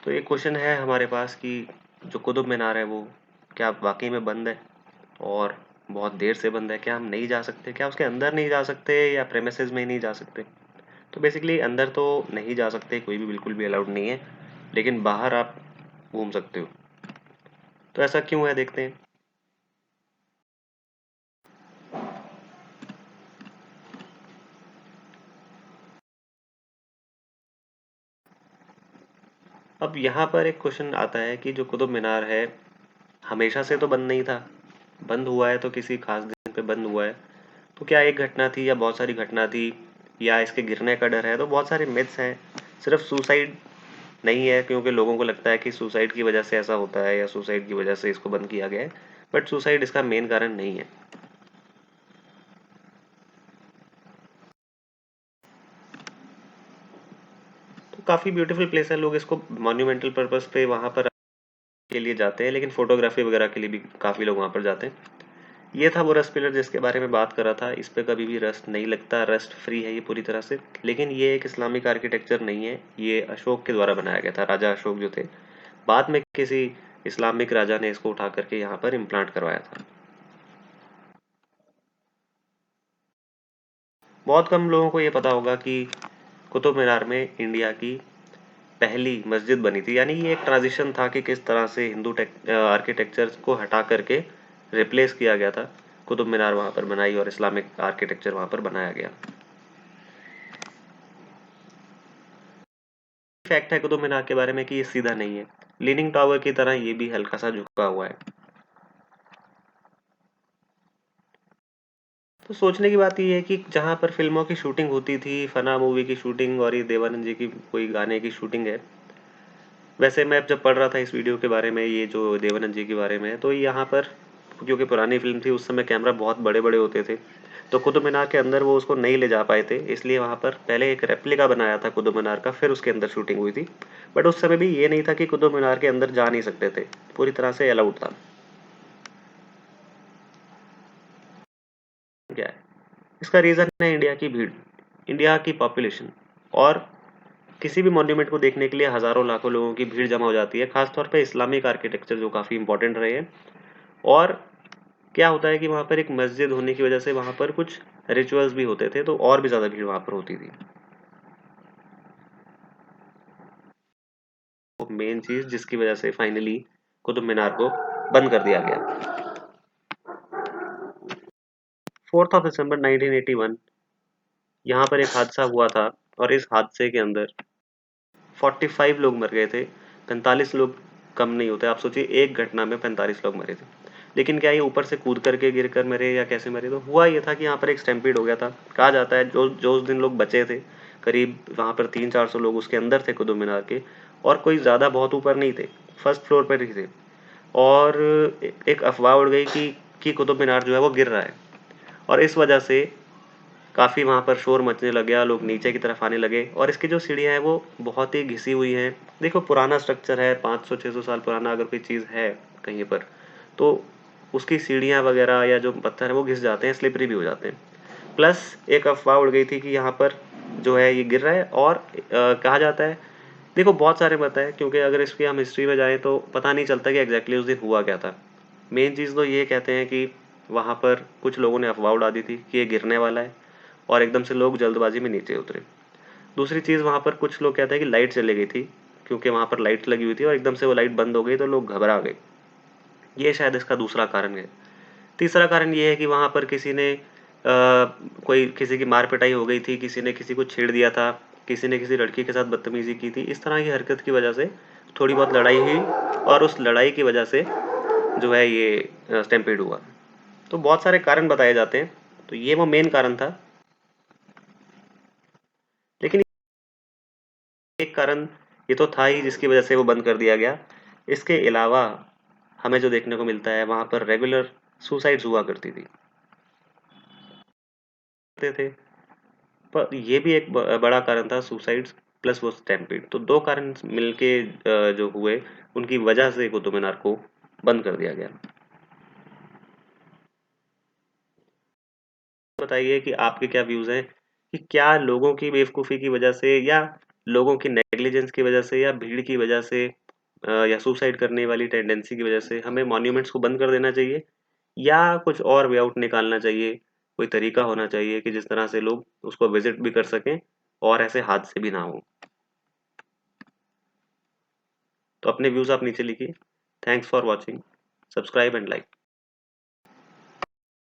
तो एक क्वेश्चन है हमारे पास कि जो कुतुब मीनार है वो क्या वाकई में बंद है और बहुत देर से बंद है? क्या हम नहीं जा सकते? क्या उसके अंदर नहीं जा सकते या प्रेमिसेस में ही नहीं जा सकते? तो बेसिकली अंदर तो नहीं जा सकते, कोई भी बिल्कुल भी अलाउड नहीं है, लेकिन बाहर आप घूम सकते हो। तो ऐसा क्यों है, देखते हैं। अब यहाँ पर एक क्वेश्चन आता है कि जो कुतुब मीनार है हमेशा से तो बंद नहीं था, बंद हुआ है तो किसी खास दिन पे बंद हुआ है। तो क्या एक घटना थी या बहुत सारी घटना थी या इसके गिरने का डर है? तो बहुत सारे मिथ्स हैं। सिर्फ सुसाइड नहीं है, क्योंकि लोगों को लगता है कि सुसाइड की वजह से ऐसा होता है या सुसाइड की वजह से इसको बंद किया गया है, बट सुसाइड इसका मेन कारण नहीं है। तो काफ़ी ब्यूटीफुल प्लेस है, लोग इसको मॉन्यूमेंटल पर्पस पे वहाँ पर के लिए जाते हैं, लेकिन फोटोग्राफी वगैरह के लिए भी काफ़ी लोग वहाँ पर जाते हैं। ये था वो रस्ट पिलर जिसके बारे में बात कर रहा था। इस पे कभी भी रस्ट नहीं लगता, रस्ट फ्री है ये पूरी तरह से। लेकिन ये एक इस्लामिक आर्किटेक्चर नहीं है, ये अशोक के द्वारा बनाया गया था, राजा अशोक जो थे। बाद में किसी इस्लामिक राजा ने इसको उठा करके यहाँ पर इम्प्लांट करवाया था। बहुत कम लोगों को ये पता होगा कि कुतुब मीनार में इंडिया की पहली मस्जिद बनी थी। यानी ये एक ट्रांजिशन था कि किस तरह से हिंदू आर्किटेक्चर को हटा करके रिप्लेस किया गया था, कुतुब मीनार वहाँ पर बनाई और इस्लामिक आर्किटेक्चर वहाँ पर बनाया गया। फैक्ट है कुतुब मीनार के बारे में कि ये सीधा नहीं है, लीनिंग टावर की तरह ये भी हल्का सा झुका हुआ है। तो सोचने की बात ये है कि जहाँ पर फिल्मों की शूटिंग होती थी, फना मूवी की शूटिंग और ये देवानंद जी की कोई गाने की शूटिंग है। वैसे मैं जब पढ़ रहा था इस वीडियो के बारे में, ये जो देवानंद जी के बारे में, तो यहाँ पर क्योंकि पुरानी फिल्म थी उस समय कैमरा बहुत बड़े बड़े होते थे, तो कुतुब मीनार के अंदर वो उसको नहीं ले जा पाए थे, इसलिए वहाँ पर पहले एक रेप्लिका बनाया था कुतुब मीनार का, फिर उसके अंदर शूटिंग हुई थी। बट उस समय भी ये नहीं था कि कुतुब मीनार के अंदर जा नहीं सकते थे, पूरी तरह से अलाउड था। क्या है इसका रीज़न? है इंडिया की भीड़, इंडिया की पॉपुलेशन। और किसी भी मॉन्यूमेंट को देखने के लिए हज़ारों लाखों लोगों की भीड़ जमा हो जाती है, खासतौर पे इस्लामिक आर्किटेक्चर जो काफ़ी इंपॉर्टेंट रहे हैं। और क्या होता है कि वहाँ पर एक मस्जिद होने की वजह से वहाँ पर कुछ रिचुअल्स भी होते थे, तो और भी ज़्यादा भीड़ वहाँ पर होती थी। वो मेन चीज़ जिसकी वजह से फाइनली कुतुब मीनार को बंद कर दिया गया। 4 दिसंबर 1981 यहाँ पर एक हादसा हुआ था, और इस हादसे के अंदर 45 लोग मर गए थे। 45 लोग कम नहीं होते, आप सोचिए एक घटना में 45 लोग मरे थे। लेकिन क्या ये ऊपर से कूद करके गिर कर मरे या कैसे मरे? तो हुआ ये था कि यहाँ पर एक स्टैम्पीड हो गया था। कहा जाता है जो जो उस दिन लोग बचे थे, करीब वहाँ पर 300-400 लोग उसके अंदर थे कुतुब मीनार के, और कोई ज़्यादा बहुत ऊपर नहीं थे, फर्स्ट फ्लोर पर ही थे। और एक अफवाह उड़ गई कि कुतुब मीनार जो है वो गिर रहा है, और इस वजह से काफ़ी वहाँ पर शोर मचने लग गया, लोग नीचे की तरफ आने लगे। और इसकी जो सीढ़ियाँ हैं वो बहुत ही घिसी हुई हैं। देखो पुराना स्ट्रक्चर है, 500-600 साल पुराना अगर कोई चीज़ है कहीं पर, तो उसकी सीढ़ियाँ वगैरह या जो पत्थर है वो घिस जाते हैं, स्लिपरी भी हो जाते हैं। प्लस एक अफवाह उड़ गई थी कि यहाँ पर जो है ये गिर रहा है, और कहा जाता है, देखो बहुत सारे मत है, क्योंकि अगर इसकी हम हिस्ट्री में जाएँ तो पता नहीं चलता कि एग्जैक्टली उस दिन हुआ क्या था। मेन चीज़ तो ये कहते हैं कि वहाँ पर कुछ लोगों ने अफवाह उड़ा दी थी कि ये गिरने वाला है, और एकदम से लोग जल्दबाजी में नीचे उतरे। दूसरी चीज़, वहाँ पर कुछ लोग कहते हैं कि लाइट चली गई थी, क्योंकि वहाँ पर लाइट लगी हुई थी और एकदम से वो लाइट बंद हो गई तो लोग घबरा गए। ये शायद इसका दूसरा कारण है। तीसरा कारण ये है कि वहाँ पर किसी ने कोई किसी की मार पिटाई हो गई थी, किसी ने किसी को छेड़ दिया था, किसी ने किसी लड़की के साथ बदतमीजी की थी। इस तरह की हरकत की वजह से थोड़ी बहुत लड़ाई हुई, और उस लड़ाई की वजह से जो है ये स्टैम्पेड हुआ। तो बहुत सारे कारण बताए जाते हैं, तो ये वो मेन कारण था। लेकिन एक कारण ये तो था ही जिसकी वजह से वो बंद कर दिया गया। इसके अलावा हमें जो देखने को मिलता है, वहाँ पर रेगुलर सुसाइड्स हुआ करती थी करते थे। पर ये भी एक बड़ा कारण था, सुसाइड्स प्लस वो स्टैम्पीड। तो दो कारण मिलके जो हुए, उनकी वजह से कुतुब मीनार को बंद कर दिया गया। बताइए कि आपके क्या व्यूज़ हैं कि क्या लोगों की बेवकूफ़ी की वजह से, या लोगों की नेग्लिजेंस की वजह से या भीड़ की वजह से या सुसाइड करने वाली टेंडेंसी की वजह से हमें मॉन्यूमेंट्स को बंद कर देना चाहिए, या कुछ और वे आउट निकालना चाहिए, कोई तरीका होना चाहिए कि जिस तरह से लोग उसको विजिट भी कर सकें और ऐसे हादसे भी ना हों। तो अपने व्यूज आप नीचे लिखिए। Thanks for watching. Subscribe and like.